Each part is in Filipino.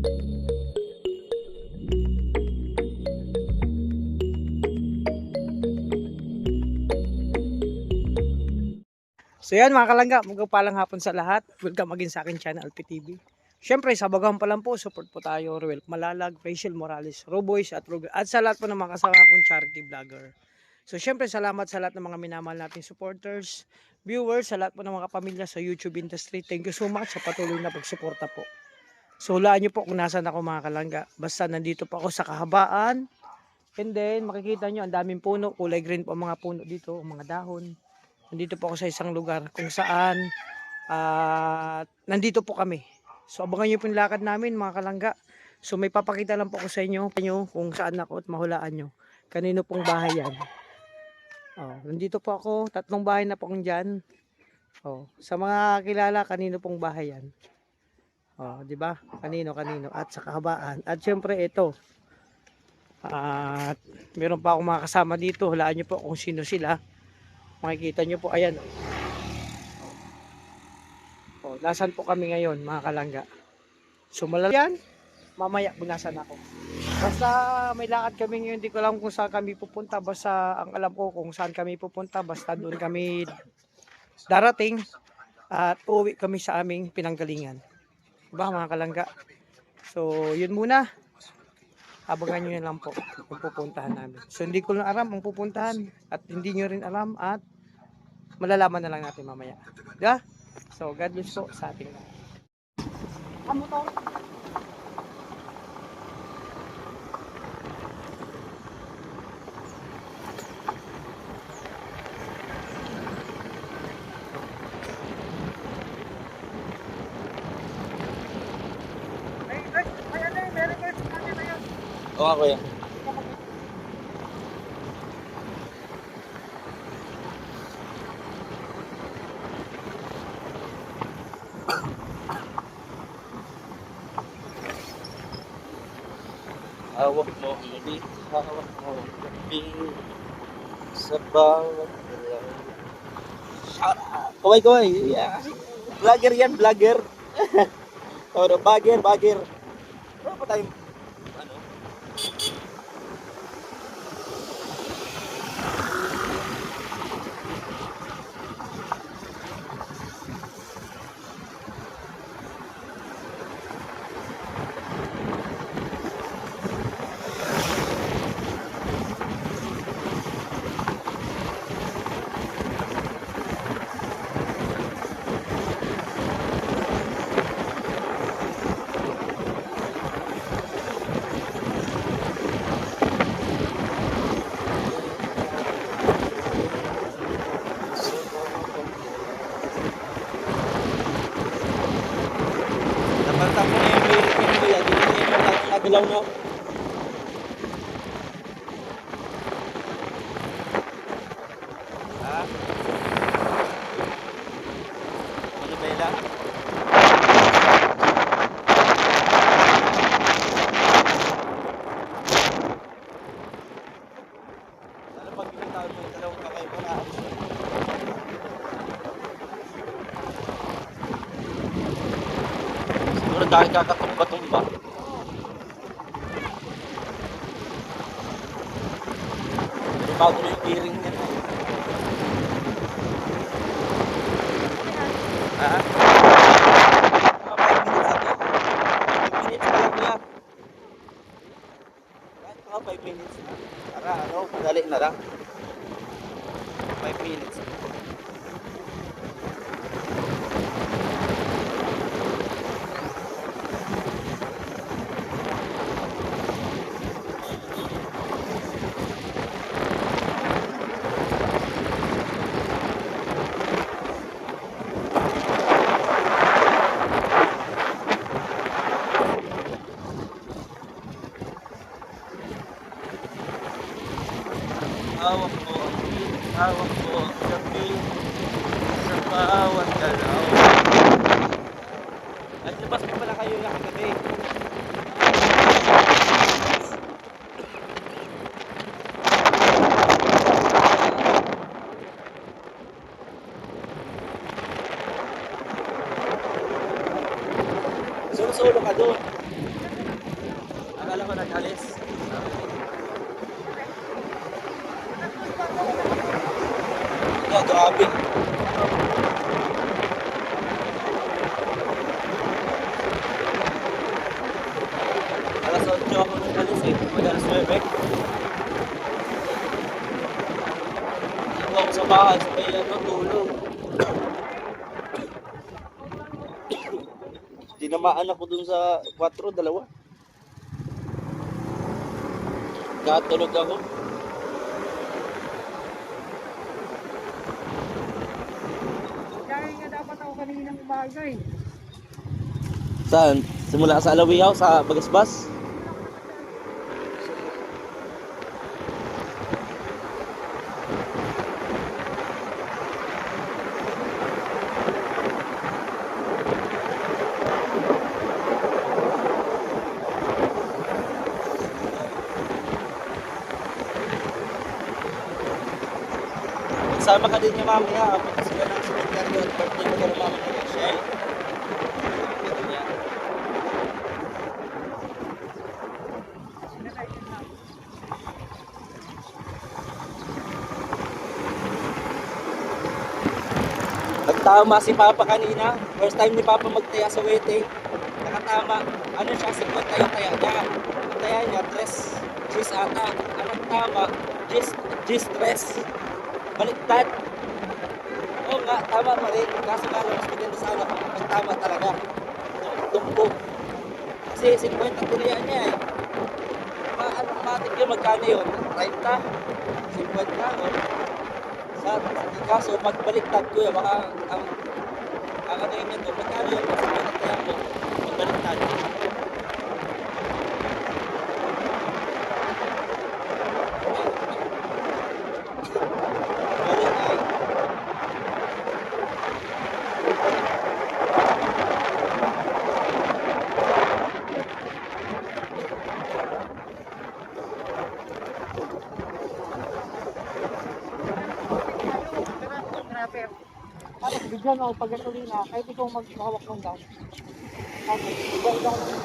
So yan mga kalangga, magpapalang hapon sa lahat. Welcome again sa akin channel, LPTV. Siyempre, sa bagahan pa lang po, support po tayo, Ruel Malalag, Rachel Morales, Roboys at Ruel, at sa lahat po ng mga kasama kong charity vlogger. So siyempre, salamat sa lahat ng mga minamahal nating supporters, viewers, sa lahat po ng mga pamilya sa YouTube industry. Thank you so much sa patuloy na pagsuporta po. So hulaan nyo po kung nasan ako mga kalangga. Basta nandito po ako sa kahabaan. And then makikita nyo, ang daming puno, kulay green po ang mga puno dito, ang mga dahon. Nandito po ako sa isang lugar kung saan nandito po kami. So abangan nyo po yung lakad namin mga kalangga. So may papakita lang po ako sa inyo kung saan ako at mahulaan nyo. Kanino pong bahay yan. Nandito po ako, 3 bahay na po kung dyan. Sa mga kilala, kanino pong bahay yan. Di ba? Kanino. At sa kahabaan. At syempre ito. At meron pa akong mga kasama dito. Hulaan nyo po kung sino sila. Makikita nyo po, ayan. Nasaan po kami ngayon mga kalangga. So yan, mamaya bunasan ako. Basta may lakad kami ngayon, hindi ko alam kung saan kami pupunta. Basta ang alam ko kung saan kami pupunta, basta doon kami darating at uuwi kami sa aming pinanggalingan. Diba mga kalangga? So yun muna. Abangan nyo lang po kung pupuntahan namin. So hindi ko lang alam ang pupuntahan at hindi nyo rin alam at malalaman na lang natin mamaya. Diba? So God bless po sa ating lahat. Motor. Oo nga kuya. Hawak mo ulit, hawak mo ulit sa bawat galaw. Kaway. Yeah. Vlogger yan, vlogger. Bagger. Ano pa tayo? Ano? Napantang mo na yung lyric kuya, hindi na yung nagalaw no? Ha? Ano ba yun? Ano pag pinatawag mo yung dalawang kakay mo na siguro dahil kakatumba-tumba. Pero bago na yung bearing niya. Ha? Mga 5 minutes ako. 5 minutes pa lang kuya. Kahit mga 5 minutes na. Para madali na lang. 5 minutes. Hawak mo ang beat, hawak mo ang gabi sa bawat galaw. Ay, labas pa pala kayo yung gabi. Solo ka doon. Kala ko nag-alis. Grabe. Alas 8 ako nag-alis eh. Mag-alas 9. Ako sa bahay, sabay tulog. Tinamaan ako dun sa 4, dalawa. Katulog ako. Kaya nga dapat ako kaninang umaga eh. Saan? Simula sa Alawiyaw, sa Bagasbas? Sama ka din niya mamaya. Punta sila ng cemetery at birthday ko na mamaya ng Shell. Nagtama si Papa kanina. First time ni Papa magtaya sa waiting. Nakatama. Ano siya? 50 yung taya niya. Ang taya niya, 3 ata. Ang nagtama, 3. Baliktad. Oo nga, tama pa rin. Kaso nga lang, mas maganda sana kung nagtama talaga. Tumpok. Kasi 50 tulian niya eh. Matik yun, magkano yun? 30? 50? O? Kaso magbaliktad ko yun. Baka ang ano yun nito, magkano yun? Kasi pinagtaya ko, magbaliktad. Bigyan ako pag gasolina, kahit ikaw maghawak ng gas. Okay, bigyan ako ng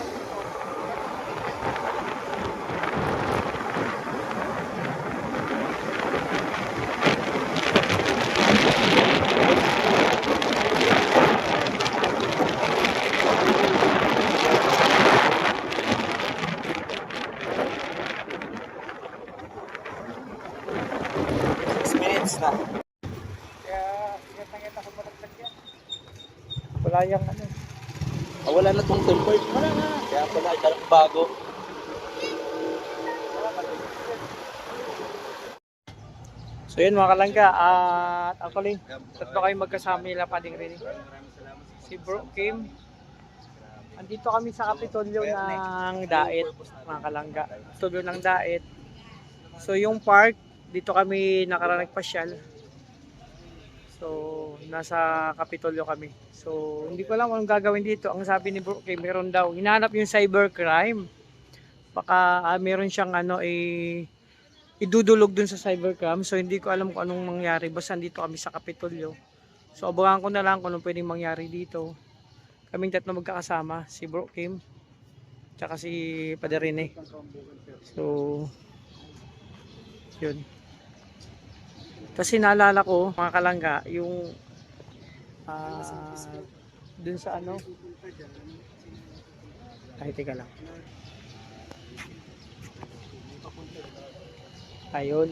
Na. kaya ingat ako malaglag yan. Wala yung ano. Wala na tong tempered. Wala na. Kaya pala, dalang bago. So yun mga kalangga, at actually, tatlo kayo magkasama nila Pading Rene. Si Bro Kim. Andito kami sa Kapitolyo ng Daet, mga kalangga. Kapitolyo ng Daet. So yung park, dito kami nakaraan nagpasyal. So nasa Kapitolyo kami. So hindi ko alam anong gagawin dito. Ang sabi ni Bro Kim, meron daw, hinahanap yung cybercrime. Baka meron siyang idudulog dun sa cybercrime. So hindi ko alam kung anong mangyari. Basta dito kami sa Kapitolyo. So abangan ko na lang kung anong pwedeng mangyari dito. Kaming tatlo magkakasama. Si Bro Kim. Tsaka si Padre Rene. So yun. Kasi naalala ko mga kalangga yung dun sa ano. Ay teka lang. Ayun.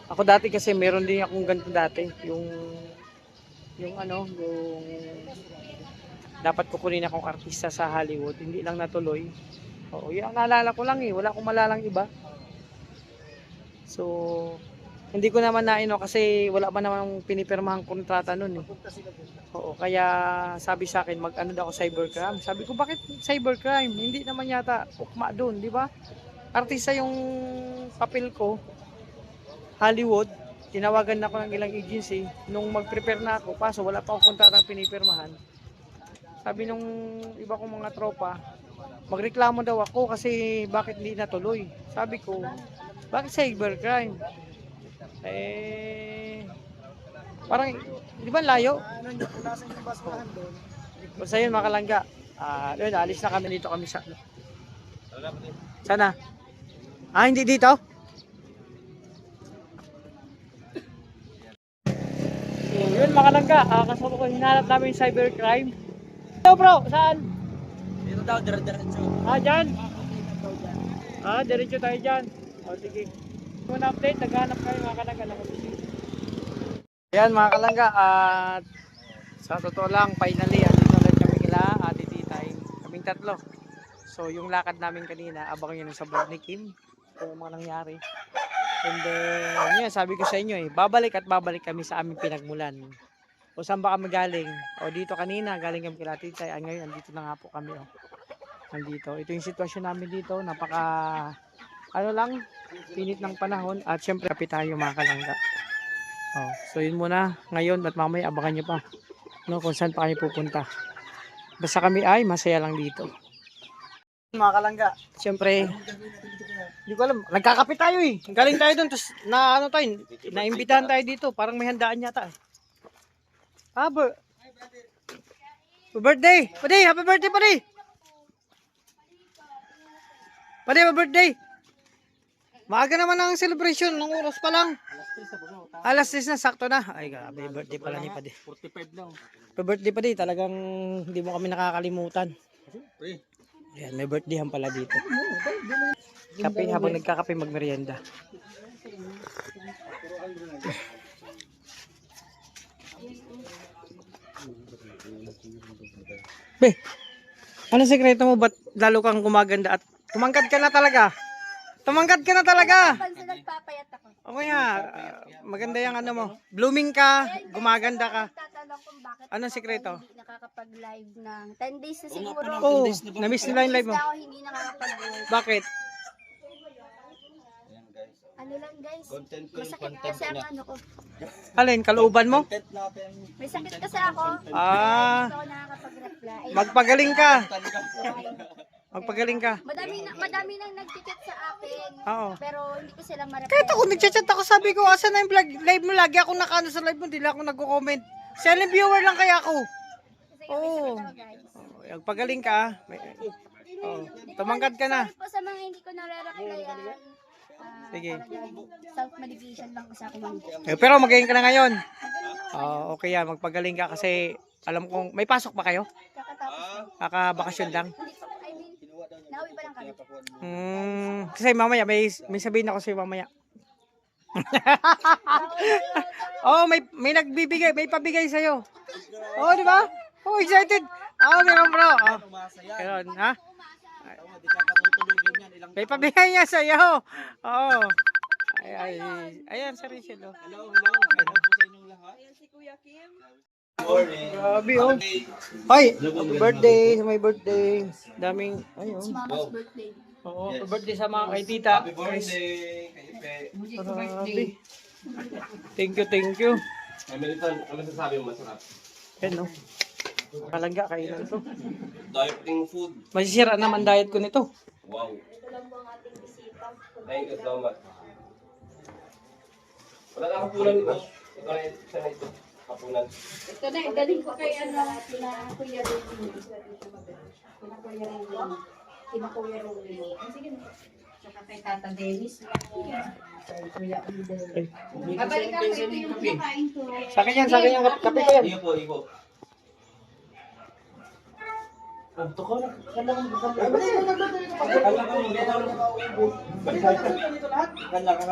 Ako dati kasi meron din akong ganito dati, yung ano, yung dapat kukunin akong artista sa Hollywood, hindi lang natuloy. Oo, yung naalala ko lang wala akong malalang iba. So, hindi ko naman naino kasi wala pa naman pinipirmahang kontrata nun eh. Oo, kaya sabi sa akin mag-ano daw ako cybercrime. Sabi ko bakit cybercrime? Hindi naman yata ukma doon, di ba? Artista yung papel ko, Hollywood. Tinawagan ako ng ilang agency nung mag-prepare na ako, kaso wala pa akong kontratang pinipirmahan. Sabi nung iba kong mga tropa, magreklamo daw ako kasi bakit hindi natuloy. Sabi ko, bakit cybercrime? Parang, di ba layo? Basta yun mga kalangga. Yun, alis na kami dito kami sa Sana? Ah, hindi dito? So, yun mga langga, kasama ko hinanap namin yung cybercrime. Hello bro, saan? Dito daw, dire-diretso. Ah, dyan? Ah, diretso tayo dyan. O, sige. Muna update, naghanap kayo mga kalangga. Ayan mga kalangga, at sa totoo lang, finally, andito ulit kami kila Ate Titay. Kaming tatlo. So, yung lakad namin kanina, abang yun sa vlog ni Kim. So, yung mga nangyari. And then, yun, sabi ko sa inyo babalik at babalik kami sa aming pinagmulan. O saan ba kami galing? O dito kanina, galing kami kila Titay. Ngayon, andito na nga po kami. O. Nandito. Ito yung sitwasyon namin dito. Napaka, ano lang, pinit ng panahon. At syempre, kapit tayo mga kalangga. O, so yun muna ngayon at mamaya abangan nyo pa. No, kung saan pa kami pupunta. Basta kami ay masaya lang dito. Mga kalangga, syempre, hindi ko alam, nagkakape tayo galing tayo doon, tapos na ano tayo, naimbitahan tayo dito, parang may handaan yata Ah, birthday! Padi, happy birthday padi! Padi, happy birthday! Maaga naman ang celebration, ng oras pa lang. Alas 3 na, sakto na. Ay, grabe, birthday pala ni Padi. 45 lang. Happy birthday Padi, talagang hindi mo kami nakakalimutan. Ayan, may birthdayhan pala dito. Kape, habang nagkakape magmerienda. Be, ano sekreto mo? Ba't lalo kang gumaganda at tumangkad ka na talaga? Tumangkad ka na talaga! Pansa nagpapayat ako. Okay nga, maganda yung ano mo. Blooming ka, gumaganda ka. Tatanong kung bakit Anong sikreto? hindi nakakapag-live ng 10 days na siguro. Oo, na-miss nila yung live mo. Basta ako hindi nakakapag-live. Bakit? Ano lang guys, Content ko yung masakit content kasi ang na. ano ko. Alin, kalooban mo? Content natin. May sakit kasi ako. Ah. Hindi ako nakakapag-reply. Magpagaling ka. Magpagaling ka. Madami nang nag-chat sa akin. Oo. Pero hindi ko sila ma-reply. Kahit ako nagchat ako, sabi ko, asan na yung vlog, live mo? Lagi ako nakano sa live mo, hindi lang ako nagko-comment. Silent viewer lang kaya ako. Kasi may sakit ako guys. Magpagaling ka. Tumangkad ka na. Sorry po sa mga hindi ko nare-replyan. Sige. Self-medication lang kasi ako man. Pero magaling ka na ngayon. Okay yan, magpagaling ka kasi alam kong, may pasok pa kayo? Kakatapos. Kakabakasyon lang? Hindi pa, I mean, nauwi pa lang kami. Kasi mamaya, may sabihin ako sa'yo mamaya. may nagbibigay, may pabigay sa'yo. Di ba? Excited. Ganun bro. Ganun, ha? May pabigay niya sa'yo. Ayan, sa Rachel. Hello po sa inyong lahat. Ayan si Kuya Kim. Grabe, Ay, happy birthday sa my birthday. Daming, Mama's birthday. Oo, happy birthday sa mga kay tita. Happy birthday kay Ipe. Grabe. Thank you. Milton, ano sasabi mo masarap? Yan, no? Kalangga, kainan to. Dieting food. Masisira naman diet ko nito. Wow. Thank you so much. Wala na kapunan ito. Ito na ito. Kapunan. Ito na, galing ko kay na Kuya Ruby. Kina Kuya Ruby. Kina Kuya Ruby. Sige na. Tsaka kay Tata Dennis. Kay Kuya Ude. Babalik ako, ito yung kinakain ko. Sa akin yan, kape ko yan. Iyo po. Ito ko na. Kala ko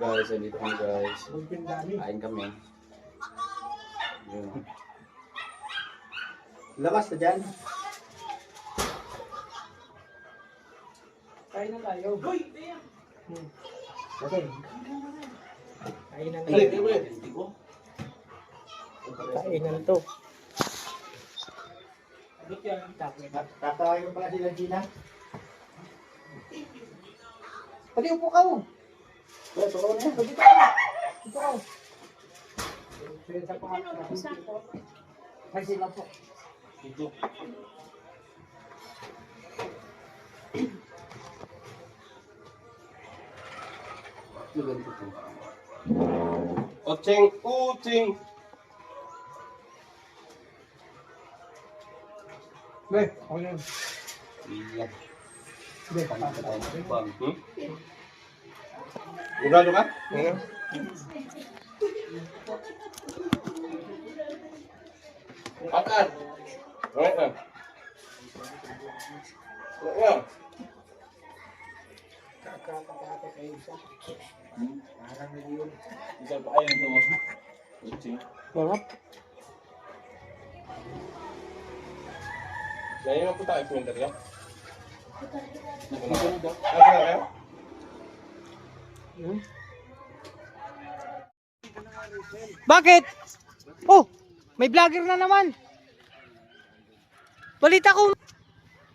Guys, andito kami guys. Kain kami. Yun. Labas na dyan. Kain na tayo. Okay. Kain na tayo. Kain na to. Tatawagin mo pala sila Gina. Pati upo ka mo. Ito ko na. Ito ka. Ay, sila po. Ito. Uting. Be, okay na. Iya. Sige. Sigurado ka? Akan. Okay. Yeah. Isang pa ayun ito. Utsing. Sarap. Kaya yung punta kayo printer niya? Ano kayo? Bakit? Oh, may vlogger na naman. Balita ko.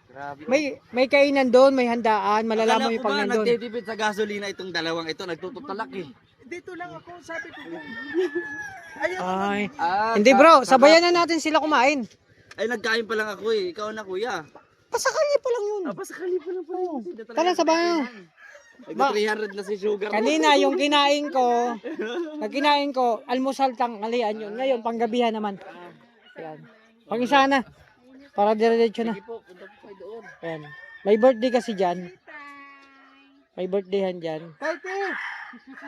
Grabe. May kainan doon, may handaan, malalaman mo yung pag nandun. nagtitipid sa gasolina itong dalawang ito, nagtututalak eh. Dito lang ako, sabi ko. Ay. Ah, Hindi bro, sabayan na natin sila kumain. Ay, nagkain pa lang ako eh. Ikaw na kuya. Pasakali pa lang yun. Pasakali pa lang pala. Tara, sabayan. Nag-300 na si Sugar. Kanina yung kinain ko, almusal tanghalian yun. Ngayon, panggabihan naman. Ayan. Pang-isa na. Para dire-diretso na. Sige po, punta po kayo doon. Ayan. May birthday kasi dyan. May birthdayhan dyan.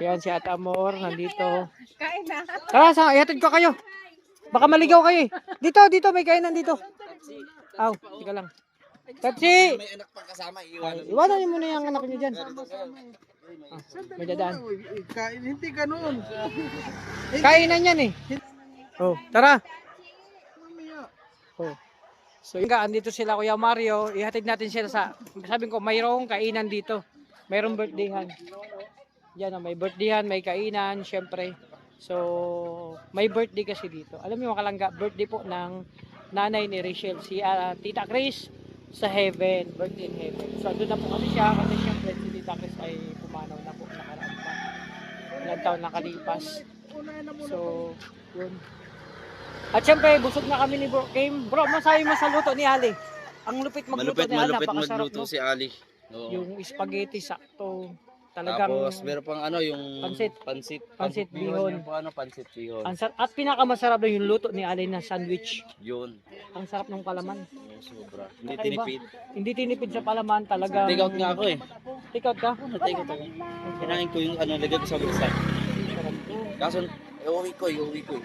Ayan si Ate Amor, nandito. Kain na. Tara, ihatid ko kayo. Baka maligaw kayo eh. Dito, may kainan dito. Aw, tika lang. Tatsi! May anak pa kasama, Ay, iiwanan. iwanan niyo muna yung anak niyo dyan. May dadaan. Kain, hindi ganun. Kainan yan eh. Oh, tara. Oh. So, yun nga, andito sila Kuya Mario. Ihatid natin sila sa, sabi ko, mayroong kainan dito. Mayroong birthdayhan. Yan, may birthdayhan, may kainan, syempre. So, may birthday kasi dito. Alam niyo mga kalangga, birthday po ng nanay ni Rachel, si Tita Chris sa heaven, birthday in heaven. So, doon na po kasi siya, kasi syempre si Tita Chris ay pumanaw na po, nakaraan pa. Ilang taon nakalipas. So, yun. At syempre, busog na kami ni Bro Kim. Bro, masabi mo sa luto ni Ali. Ang lupit magluto ni Ali, napakasarap magluto no? si Ali. Oo. Yung spaghetti sakto. Talagang Tapos meron pang ano yung Pansit. Pansit bihon. Yung po ano pansit bihon. at pinakamasarap na yung luto ni Ali na sandwich. Yun. Ang sarap ng palaman. Oo, sobra. Hindi Kakaiba. tinipid. Hindi tinipid sa palaman talaga. Take out nga ako eh. Take out ka? Take out ako. Kinain ko yung ano, lagay ko sa bilisan. Kaso, iuwi ko eh.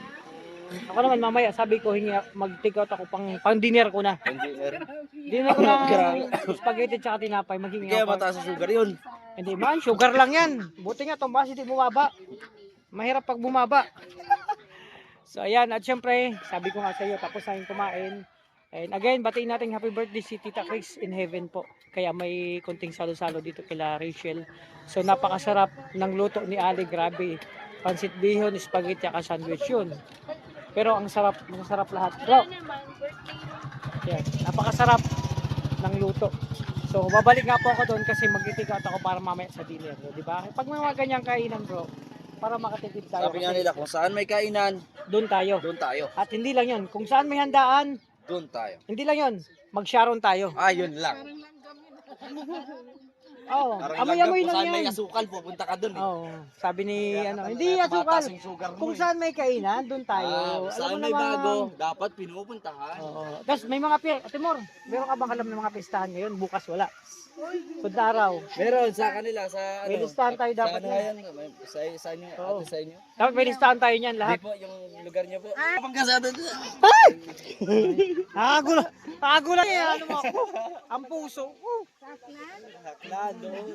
Ako naman mamaya sabi ko mag-take out ako pang dinner ko na. Hindi meron. Dinner ko na spaghetti tsaka tinapay. Maghingi Kaya ako. mataas sa sugar yun. Hindi man, sugar lang yan. Buti nga tumbas hindi bumaba. Mahirap pag bumaba. So ayan, at syempre, sabi ko nga sa iyo, tapos na yung kumain. And again, batiin natin happy birthday si Tita Chris in heaven po. Kaya may konting salo-salo dito kila Rachel. So napakasarap ng luto ni Ali, grabe. Pansit bihon, spaghetti, at sandwich yun. Pero ang sarap, masarap lahat. Bro, yan, napakasarap ng luto. So babalik nga po ako doon kasi mag-take out ako para mamaya sa dinner. Di ba? Pag may mga ganyang kainan bro, para makatipid tayo. Sabi nga nila, kung saan may kainan, Doon tayo. doon tayo. At hindi lang yun. Kung saan may handaan, Doon tayo. hindi lang yun. Mag-sharon tayo. Yun lang. Oo. Parang Amoy-amoy kung lang saan may yan. asukal, pupunta ka doon eh. Oo. Sabi ni, hindi Mataas asukal. yung sugar mo Kung eh. saan may kainan, doon tayo. Kung Alam saan mo may naman. bago, dapat pinupuntahan. Oo. Tapos may mga Timor, meron ka bang alam ng mga pistahan ngayon? Bukas wala. Sunod na araw. Meron sa kanila, sa May listahan tayo dapat Sa ano yan. yan? Sa inyo, Oo. ate sa inyo? Dapat may listahan tayo niyan Hindi lahat. po, yung lugar niyo po. Pangkasada doon. Nakagulan eh. Ano mo ako? Ang puso ko. Hakla doon.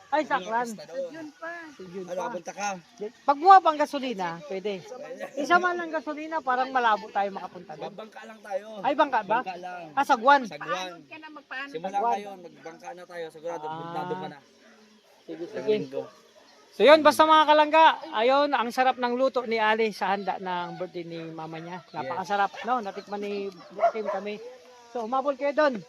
Ay, saklan. Yun pa. Yun Ano, pa. punta ka? Pag bumaba ang gasolina, pwede. Isa man lang gasolina, parang malabo tayo makapunta doon. Babangka lang tayo. Ay, bangka ba? Bangka lang. Ah, Sagwan. Sagwan. Ka na magpaano. Simula Sagwan. ngayon, magbangka na tayo. Sigurado, Ah. puntado ka na. Sige, Isang sige. linggo. So yun, basta mga kalangga, ayun, ang sarap ng luto ni Ali sa handa ng birthday ni mama niya. Napakasarap, no? Natikman ni Bukim kami. So, umabol kayo doon.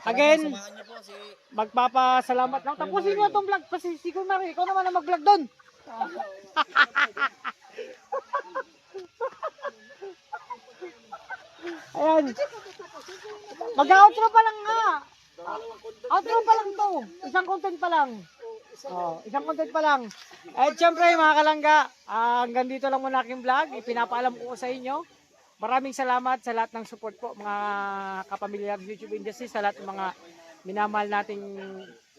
Again, Samahan niyo po si... magpapasalamat lang. Tapusin mo itong vlog. Kasi si Kumari, ikaw naman ang mag-vlog doon. Ayan. Mag-outro pa lang nga. Outro pa lang to. Isang content pa lang. Oh, isang content pa lang. At syempre mga kalangga, hanggang dito lang muna aking vlog. Ipinapaalam ko sa inyo. Maraming salamat sa lahat ng support po mga kapamilya ng YouTube industry, sa lahat ng mga minamahal nating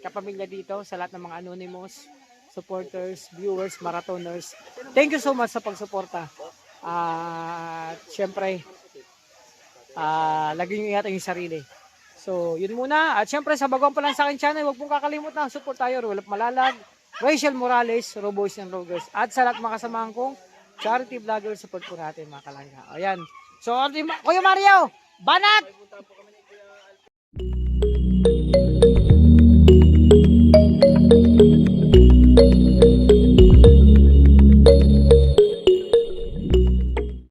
kapamilya dito, sa lahat ng mga anonymous, supporters, viewers, marathoners. Thank you so much sa pagsuporta. At syempre, laging ingatan yung sarili. So, yun muna. At syempre, sa baguhan pa lang sa akin channel, huwag pong kakalimutan, support tayo, Rolap Malalag, Rachel Morales, Roboys and Rogers. At sa lahat mga kasamahan kong charity vlogger, support po natin mga kalangga. Ayan. So, Kuya Mario, banat!